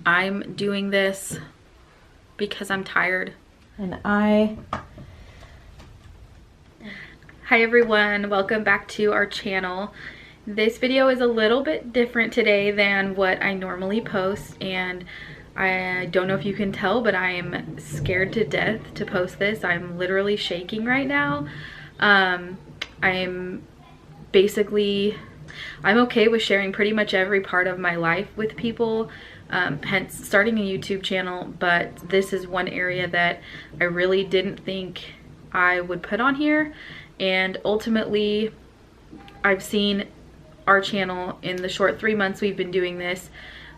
I'm doing this because I'm tired. Hi everyone, welcome back to our channel. This video is a little bit different today than what I normally post, and I don't know if you can tell, but I am scared to death to post this. I'm literally shaking right now. I'm okay with sharing pretty much every part of my life with people, hence starting a YouTube channel, but this is one area that I really didn't think I would put on here, and ultimately I've seen our channel in the short 3 months we've been doing this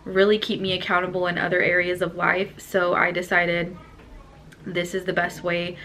really keep me accountable in other areas of life, so I decided this is the best way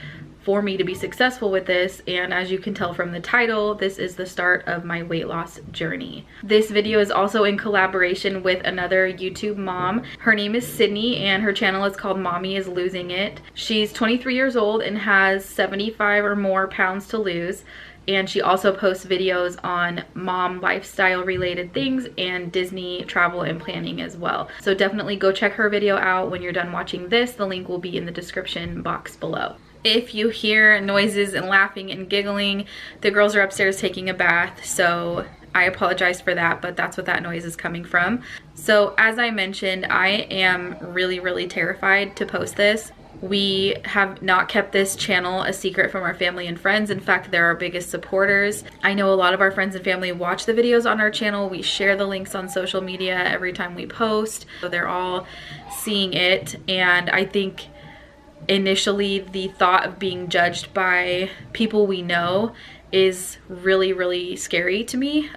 for me to be successful with this. And as you can tell from the title, this is the start of my weight loss journey. This video is also in collaboration with another YouTube mom. Her name is Sydney and her channel is called Mommy is Losing It. She's 23 years old and has 75 or more pounds to lose. And she also posts videos on mom lifestyle related things and Disney travel and planning as well. So definitely go check her video out when you're done watching this. The link will be in the description box below. If you hear noises and laughing and giggling, the girls are upstairs taking a bath, so I apologize for that, but that's what that noise is coming from. So as I mentioned, I am really terrified to post this. We have not kept this channel a secret from our family and friends. In fact, they're our biggest supporters. I know a lot of our friends and family watch the videos on our channel. We share the links on social media every time we post, so they're all seeing it. And I think initially the thought of being judged by people we know is really scary to me,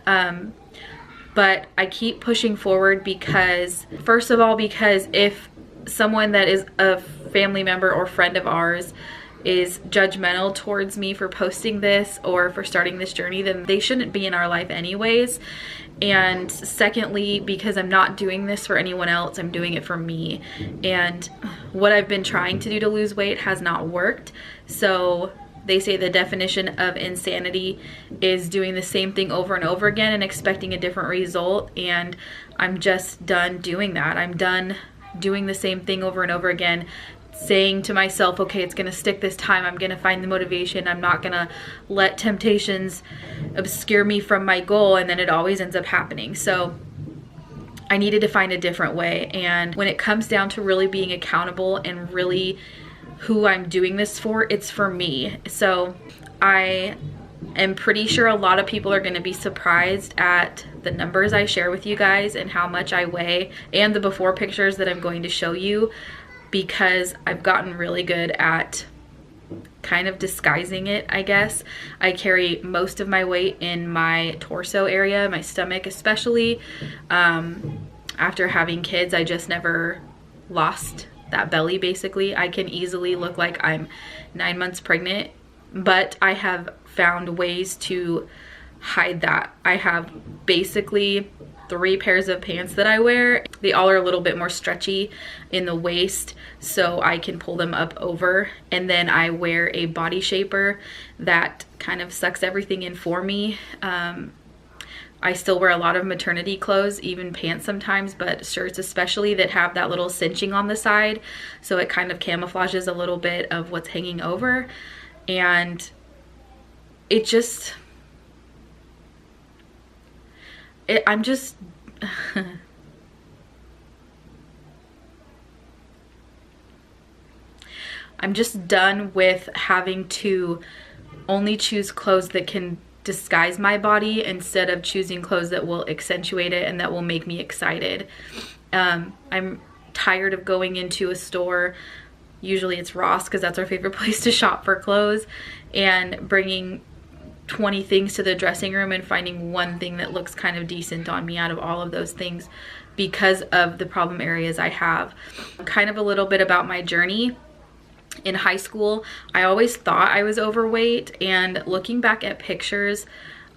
but I keep pushing forward because, first of all, because if someone that is a family member or friend of ours is judgmental towards me for posting this or for starting this journey, then they shouldn't be in our life anyways. And secondly, because I'm not doing this for anyone else, I'm doing it for me. And what I've been trying to do to lose weight has not worked. So they say the definition of insanity is doing the same thing over and over again and expecting a different result. And I'm just done doing that. I'm done doing the same thing over and over again, saying to myself, okay, it's gonna stick this time, I'm gonna find the motivation, I'm not gonna let temptations obscure me from my goal, and then it always ends up happening. So I needed to find a different way. And when it comes down to really being accountable and really who I'm doing this for, it's for me. So I am pretty sure a lot of people are going to be surprised at the numbers I share with you guys and how much I weigh and the before pictures that I'm going to show you, because I've gotten really good at kind of disguising it, I guess. I carry most of my weight in my torso area, my stomach especially. After having kids, I just never lost that belly basically. I can easily look like I'm 9 months pregnant, but I have found ways to hide that. I have basically 3 pairs of pants that I wear. They all are a little bit more stretchy in the waist, so I can pull them up over. And then I wear a body shaper that kind of sucks everything in for me. I still wear a lot of maternity clothes, even pants sometimes, but shirts especially, that have that little cinching on the side, so it kind of camouflages a little bit of what's hanging over. And it just, I'm just I'm just done with having to only choose clothes that can disguise my body instead of choosing clothes that will accentuate it and that will make me excited. I'm tired of going into a store, usually it's Ross because that's our favorite place to shop for clothes, and bringing 20 things to the dressing room and finding one thing that looks kind of decent on me out of all of those things because of the problem areas I have. Kind of a little bit about my journey. In high school, I always thought I was overweight, and looking back at pictures,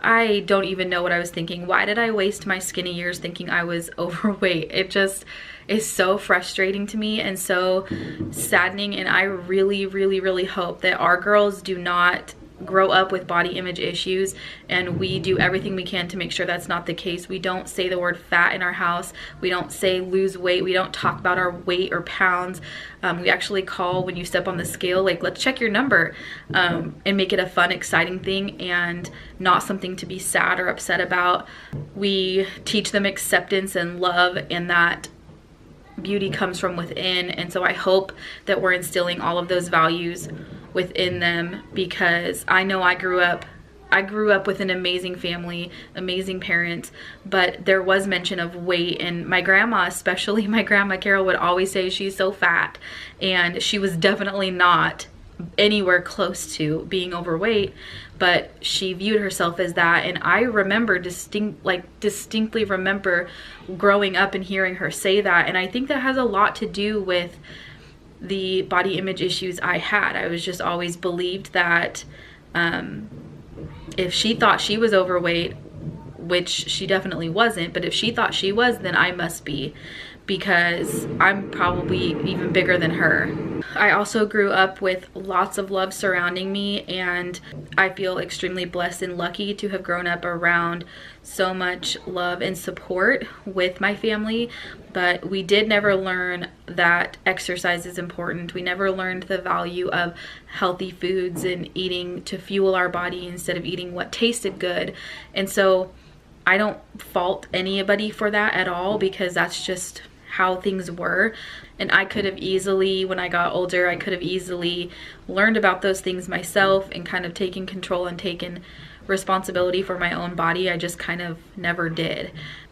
I don't even know what I was thinking. Why did I waste my skinny years thinking I was overweight? It just is so frustrating to me and so saddening, and I really hope that our girls do not grow up with body image issues, and we do everything we can to make sure that's not the case. We don't say the word fat in our house. We don't say lose weight. We don't talk about our weight or pounds. We actually call when you step on the scale, like, let's check your number, and make it a fun, exciting thing and not something to be sad or upset about. We teach them acceptance and love, and that beauty comes from within. And so I hope that we're instilling all of those values within them, because I know I grew up with an amazing family, amazing parents, but there was mention of weight, and my grandma, especially my grandma Carol, would always say she's so fat, and she was definitely not anywhere close to being overweight, but she viewed herself as that. And I remember distinctly remember growing up and hearing her say that, and I think that has a lot to do with the body image issues I had. I was just always believed that if she thought she was overweight, which she definitely wasn't, but if she thought she was, then I must be, because I'm probably even bigger than her. I also grew up with lots of love surrounding me, and I feel extremely blessed and lucky to have grown up around so much love and support with my family. But we did never learn that exercise is important. We never learned the value of healthy foods and eating to fuel our body instead of eating what tasted good. And so I don't fault anybody for that at all, because that's just how things were. And I could have easily, when I got older, I could have easily learned about those things myself and kind of taken control and taken responsibility for my own body. I just kind of never did.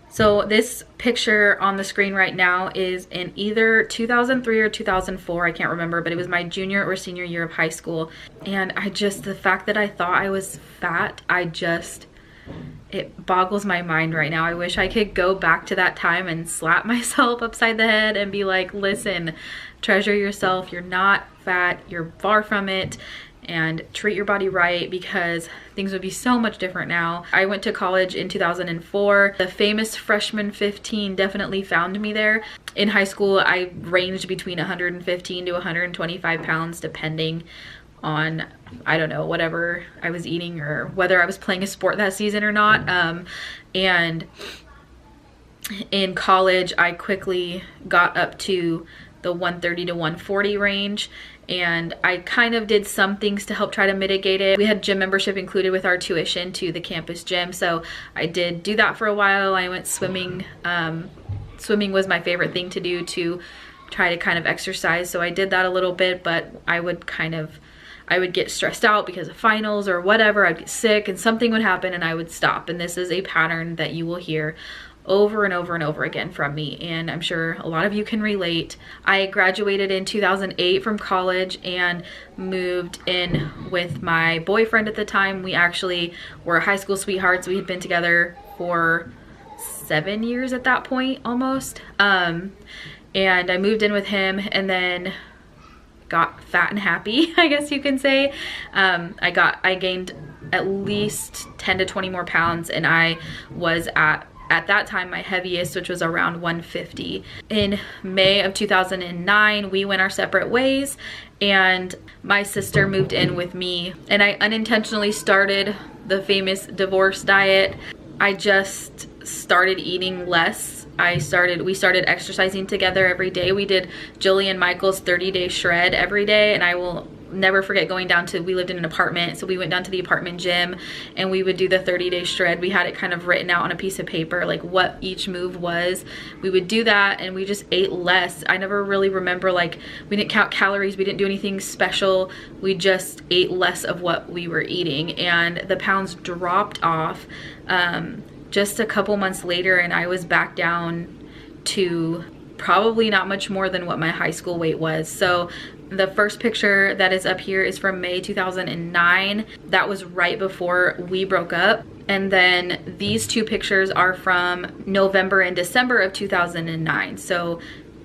So this picture on the screen right now is in either 2003 or 2004, I can't remember, but it was my junior or senior year of high school. And the fact that I thought I was fat, it boggles my mind right now. I wish I could go back to that time and slap myself upside the head and be like, listen, treasure yourself. You're not fat. You're far from it. And treat your body right, because things would be so much different now. I went to college in 2004. The famous freshman 15 definitely found me there. In high school, I ranged between 115 to 125 pounds, depending on, I don't know, whatever I was eating or whether I was playing a sport that season or not. And in college, I quickly got up to the 130 to 140 range, and I kind of did some things to help try to mitigate it. We had gym membership included with our tuition to the campus gym, so I did do that for a while. I went swimming. Swimming was my favorite thing to do to try to kind of exercise, so I did that a little bit, but I would get stressed out because of finals or whatever. I'd get sick and something would happen and I would stop. And this is a pattern that you will hear over and over and over again from me, and I'm sure a lot of you can relate. I graduated in 2008 from college and moved in with my boyfriend at the time. We actually were high school sweethearts. We had been together for 7 years at that point, almost. And I moved in with him, and then got fat and happy, I guess you can say. I gained at least 10 to 20 more pounds, and I was at that time my heaviest, which was around 150. In May of 2009, we went our separate ways, and my sister moved in with me, and I unintentionally started the famous divorce diet. I just started eating less. We started exercising together every day. We did Jillian Michaels' 30-day shred every day, and I will never forget going down to, we lived in an apartment, so we went down to the apartment gym and we would do the 30-day shred. We had it kind of written out on a piece of paper, like what each move was. We would do that, and we just ate less. I never really remember, like, we didn't count calories, we didn't do anything special. We just ate less of what we were eating, and the pounds dropped off just a couple months later, and I was back down to probably not much more than what my high school weight was. So the first picture that is up here is from May 2009. That was right before we broke up. And then these two pictures are from November and December of 2009. So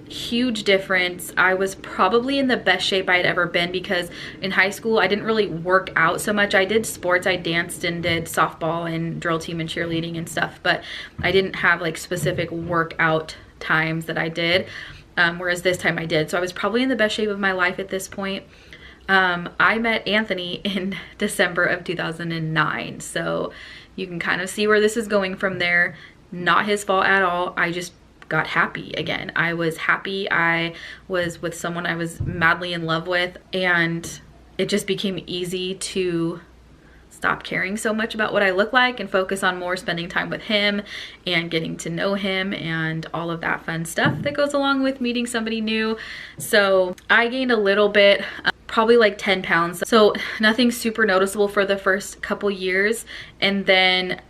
huge difference. I was probably in the best shape I had ever been, because in high school I didn't really work out so much. I did sports, I danced and did softball and drill team and cheerleading and stuff, but I didn't have like specific workout times that I did, whereas this time I did. So I was probably in the best shape of my life at this point. I met Anthony in December of 2009. So you can kind of see where this is going from there. Not his fault at all. I just got happy again. I was happy. I was with someone I was madly in love with, and it just became easy to stop caring so much about what I look like and focus on more spending time with him and getting to know him and all of that fun stuff that goes along with meeting somebody new. So I gained a little bit, probably like 10 pounds. So nothing super noticeable for the first couple years. And then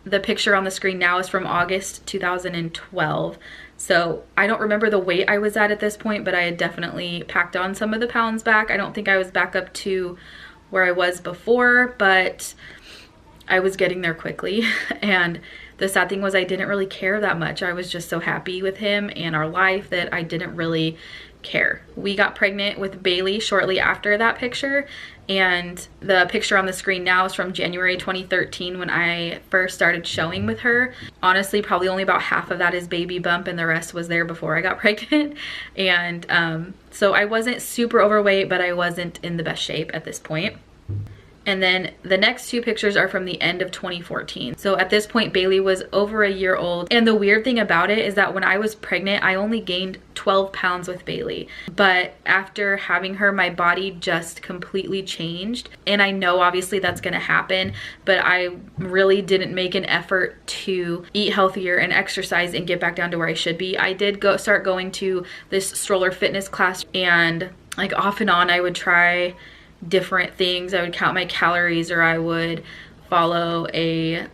the picture on the screen now is from August 2012. So I don't remember the weight I was at this point, but I had definitely packed on some of the pounds back. I don't think I was back up to where I was before, but I was getting there quickly. And the sad thing was I didn't really care that much. I was just so happy with him and our life that I didn't really care. We got pregnant with Bailey shortly after that picture, and the picture on the screen now is from January 2013 when I first started showing with her. Honestly, probably only about half of that is baby bump and the rest was there before I got pregnant. And so I wasn't super overweight, but I wasn't in the best shape at this point. And then the next two pictures are from the end of 2014. So at this point, Bailey was over a year old. And the weird thing about it is that when I was pregnant, I only gained 12 pounds with Bailey. But after having her, my body just completely changed. And I know obviously that's gonna happen, but I really didn't make an effort to eat healthier and exercise and get back down to where I should be. I did start going to this stroller fitness class, and like off and on I would try different things. I would count my calories, or I would follow a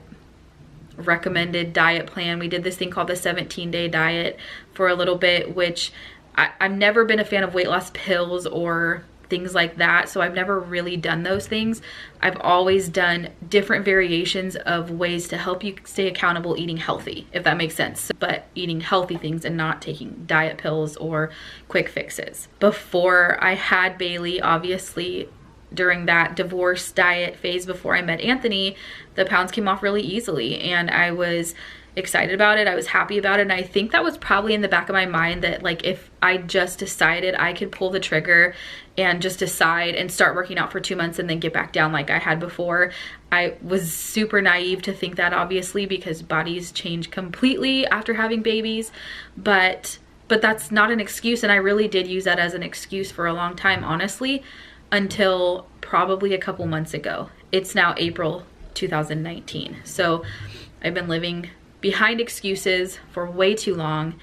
recommended diet plan. We did this thing called the 17-day diet for a little bit, which I've never been a fan of weight loss pills or things like that, so I've never really done those things. I've always done different variations of ways to help you stay accountable eating healthy, if that makes sense, but eating healthy things and not taking diet pills or quick fixes. Before I had Bailey, obviously during that divorce diet phase before I met Anthony, the pounds came off really easily and I was excited about it. I was happy about it. And I think that was probably in the back of my mind that like if I just decided I could pull the trigger and just decide and start working out for 2 months and then get back down like I had before. I was super naive to think that, obviously, because bodies change completely after having babies, but that's not an excuse. And I really did use that as an excuse for a long time, honestly, until probably a couple months ago. It's now April 2019. So I've been living behind excuses for way too long.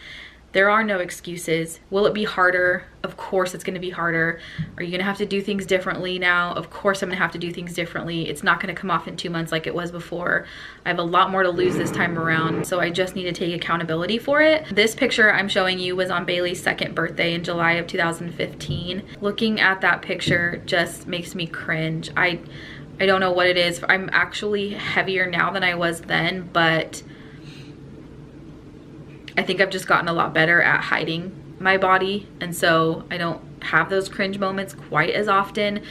There are no excuses. Will it be harder? Of course it's gonna be harder. Are you gonna have to do things differently now? Of course I'm gonna have to do things differently. It's not gonna come off in 2 months like it was before. I have a lot more to lose this time around, so I just need to take accountability for it. This picture I'm showing you was on Bailey's second birthday in July of 2015. Looking at that picture just makes me cringe. I don't know what it is. I'm actually heavier now than I was then, but I think I've just gotten a lot better at hiding my body, and so I don't have those cringe moments quite as often.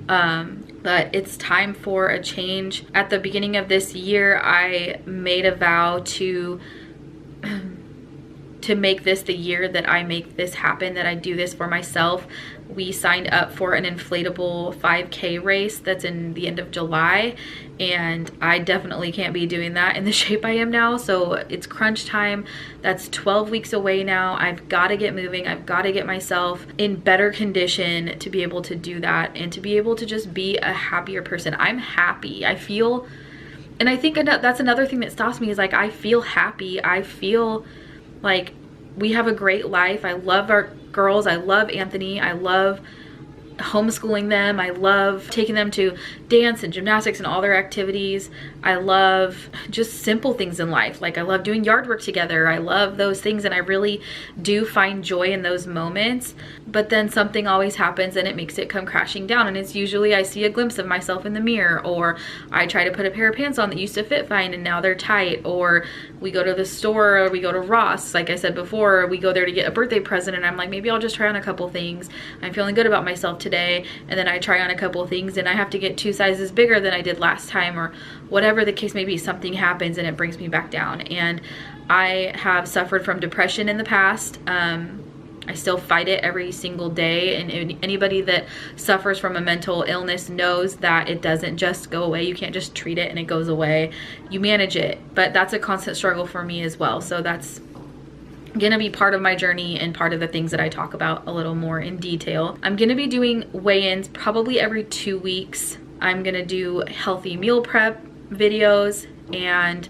But it's time for a change. At the beginning of this year, I made a vow to make this the year that I make this happen, that I do this for myself. We signed up for an inflatable 5K race that's in the end of July, and I definitely can't be doing that in the shape I am now. So it's crunch time. That's 12 weeks away now. I've got to get moving. I've got to get myself in better condition to be able to do that and to be able to just be a happier person. I'm happy. I feel, and I think that's another thing that stops me, is like I feel happy. I feel like we have a great life. I love our girls. I love Anthony. I love homeschooling them. I love taking them to dance and gymnastics and all their activities. I love just simple things in life. Like I love doing yard work together. I love those things, and I really do find joy in those moments. But then something always happens and it makes it come crashing down, and it's usually I see a glimpse of myself in the mirror, or I try to put a pair of pants on that used to fit fine and now they're tight, or we go to the store, or we go to Ross, like I said before, we go there to get a birthday present, and I'm like, maybe I'll just try on a couple things. I'm feeling good about myself today, and then I try on a couple things and I have to get 2 sizes bigger than I did last time, or whatever the case may be. Something happens and it brings me back down. And I have suffered from depression in the past. I still fight it every single day, and anybody that suffers from a mental illness knows that it doesn't just go away. You can't just treat it and it goes away. You manage it, but that's a constant struggle for me as well. So that's gonna be part of my journey and part of the things that I talk about a little more in detail. I'm gonna be doing weigh-ins probably every 2 weeks. I'm gonna do healthy meal prep videos and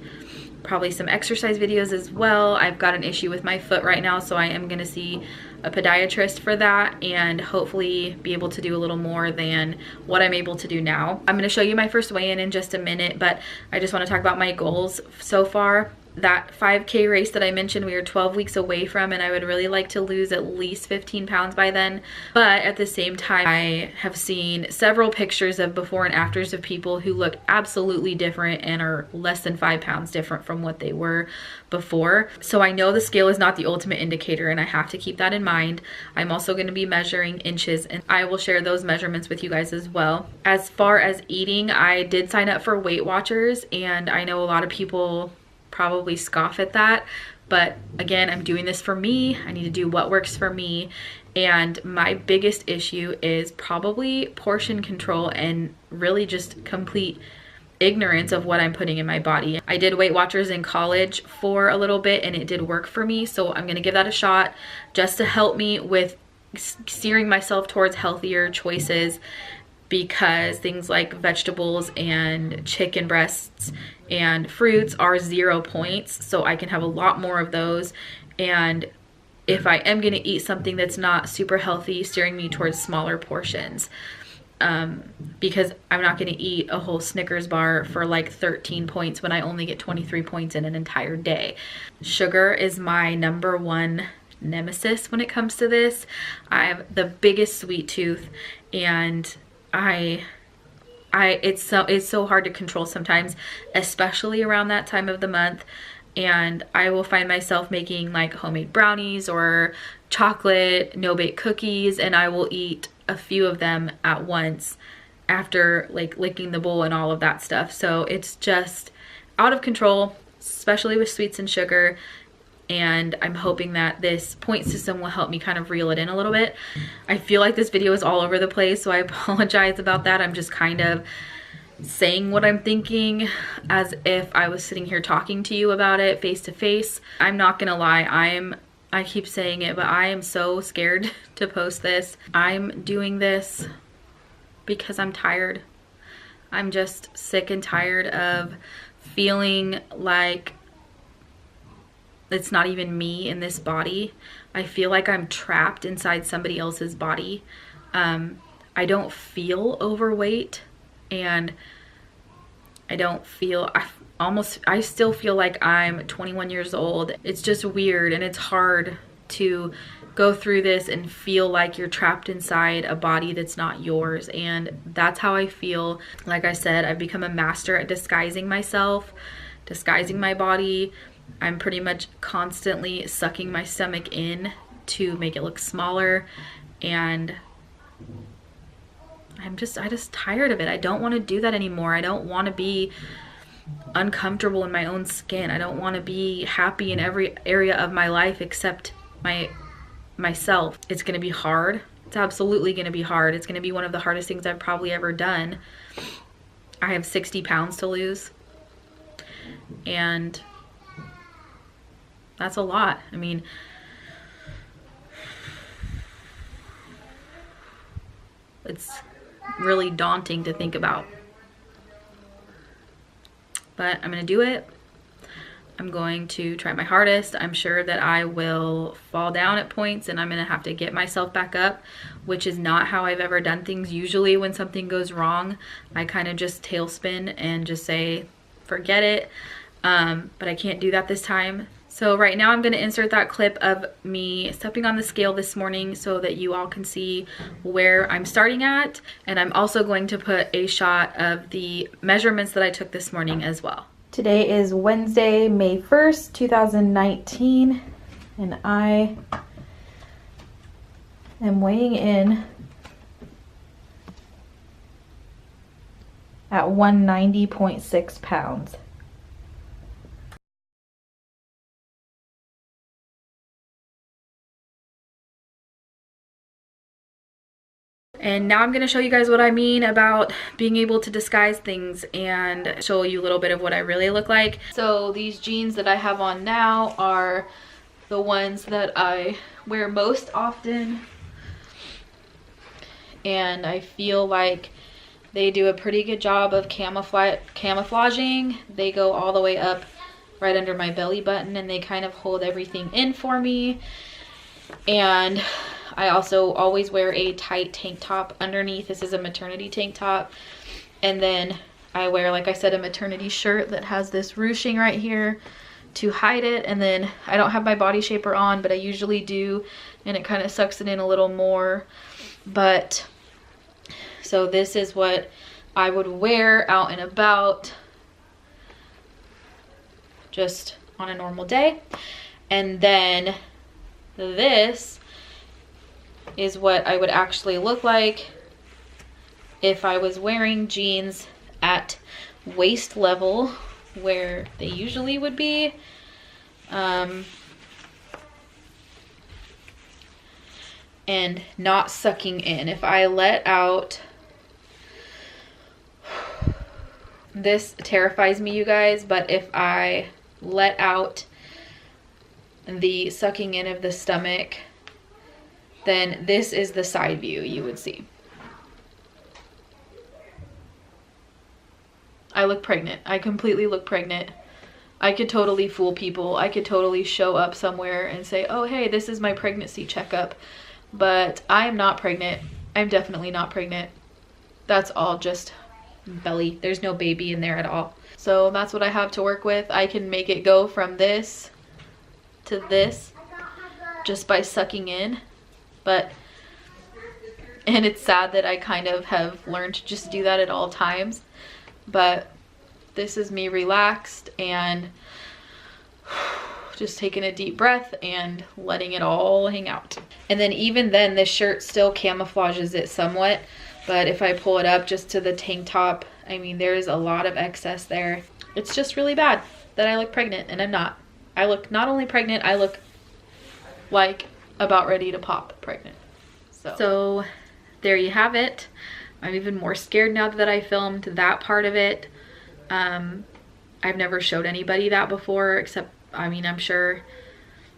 probably some exercise videos as well. I've got an issue with my foot right now, so I am gonna see a podiatrist for that and hopefully be able to do a little more than what I'm able to do now. I'm gonna show you my first weigh-in in just a minute, but I just wanna talk about my goals so far. That 5K race that I mentioned we are 12 weeks away from, and I would really like to lose at least 15 pounds by then. But at the same time, I have seen several pictures of before and afters of people who look absolutely different and are less than 5 pounds different from what they were before. So I know the scale is not the ultimate indicator, and I have to keep that in mind. I'm also going to be measuring inches, and I will share those measurements with you guys as well. As far as eating, I did sign up for Weight Watchers, and I know a lot of people probably scoff at that, but again, I'm doing this for me. I need to do what works for me, and my biggest issue is probably portion control and really just complete ignorance of what I'm putting in my body. I did Weight Watchers in college for a little bit and it did work for me, so I'm gonna give that a shot just to help me with steering myself towards healthier choices, because things like vegetables and chicken breasts and fruits are 0 points, so I can have a lot more of those. And if I am gonna eat something that's not super healthy, steering me towards smaller portions, because I'm not gonna eat a whole Snickers bar for like 13 points when I only get 23 points in an entire day. Sugar is my #1 nemesis when it comes to this. I have the biggest sweet tooth, and it's so hard to control sometimes, especially around that time of the month. And I will find myself making like homemade brownies or chocolate no-bake cookies, and I will eat a few of them at once after like licking the bowl and all of that stuff. So it's just out of control, especially with sweets and sugar. And I'm hoping that this point system will help me kind of reel it in a little bit. I feel like this video is all over the place, so I apologize about that. I'm just kind of saying what I'm thinking as if I was sitting here talking to you about it face to face. I'm not gonna lie, I keep saying it, but I am so scared to post this. I'm doing this because I'm tired. I'm just sick and tired of feeling like it's not even me in this body. I feel like I'm trapped inside somebody else's body. I don't feel overweight, and I don't feel, I still feel like I'm 21 years old. It's just weird, and it's hard to go through this and feel like you're trapped inside a body that's not yours. And that's how I feel. Like I said, I've become a master at disguising myself, disguising my body. I'm pretty much constantly sucking my stomach in to make it look smaller, and I'm just tired of it. I don't want to do that anymore. I don't want to be uncomfortable in my own skin. I don't want to be happy in every area of my life except myself. It's going to be hard. It's absolutely going to be hard. It's going to be one of the hardest things I've probably ever done. I have 60 pounds to lose, and that's a lot. I mean, it's really daunting to think about. But I'm gonna do it. I'm going to try my hardest. I'm sure that I will fall down at points and I'm gonna have to get myself back up, which is not how I've ever done things. Usually when something goes wrong, I kind of just tailspin and just say, forget it. But I can't do that this time. So right now I'm going to insert that clip of me stepping on the scale this morning so that you all can see where I'm starting at. And I'm also going to put a shot of the measurements that I took this morning as well. Today is Wednesday, May 1st, 2019, and I am weighing in at 190.6 pounds. And now I'm going to show you guys what I mean about being able to disguise things and show you a little bit of what I really look like. So these jeans that I have on now are the ones that I wear most often. And I feel like they do a pretty good job of camouflaging. They go all the way up right under my belly button, and they kind of hold everything in for me. And I also always wear a tight tank top underneath. This is a maternity tank top. And then I wear, like I said, a maternity shirt that has this ruching right here to hide it. And then I don't have my body shaper on, but I usually do, and it kind of sucks it in a little more. But so this is what I would wear out and about just on a normal day. And then this is what I would actually look like if I was wearing jeans at waist level, where they usually would be. And not sucking in. If I let out, this terrifies me, you guys, but if I let out the sucking in of the stomach, then this is the side view you would see. I look pregnant. I completely look pregnant. I could totally fool people. I could totally show up somewhere and say, oh, hey, this is my pregnancy checkup. But I am not pregnant. I'm definitely not pregnant. That's all just belly. There's no baby in there at all. So that's what I have to work with. I can make it go from this to this just by sucking in. And it's sad that I kind of have learned to just do that at all times. But this is me relaxed and just taking a deep breath and letting it all hang out. And then even then, this shirt still camouflages it somewhat, but if I pull it up just to the tank top, I mean, there's a lot of excess there. It's just really bad that I look pregnant, and I'm not. I look not only pregnant, I look like about ready to pop pregnant. So there you have it. I'm even more scared now that I filmed that part of it. I've never showed anybody that before, except, I mean, I'm sure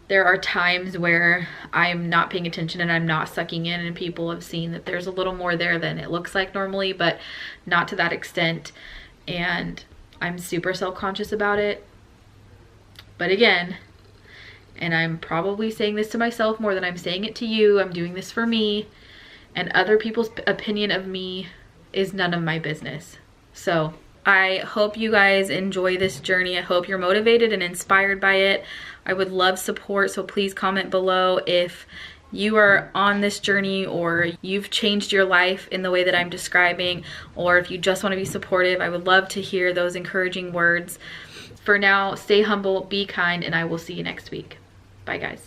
there are times where I'm not paying attention and I'm not sucking in, and people have seen that there's a little more there than it looks like normally, but not to that extent. And I'm super self-conscious about it. But again, and I'm probably saying this to myself more than I'm saying it to you, I'm doing this for me, and other people's opinion of me is none of my business. So I hope you guys enjoy this journey. I hope you're motivated and inspired by it. I would love support, so please comment below if you are on this journey, or you've changed your life in the way that I'm describing, or if you just want to be supportive. I would love to hear those encouraging words. For now, stay humble, be kind, and I will see you next week. Bye, guys.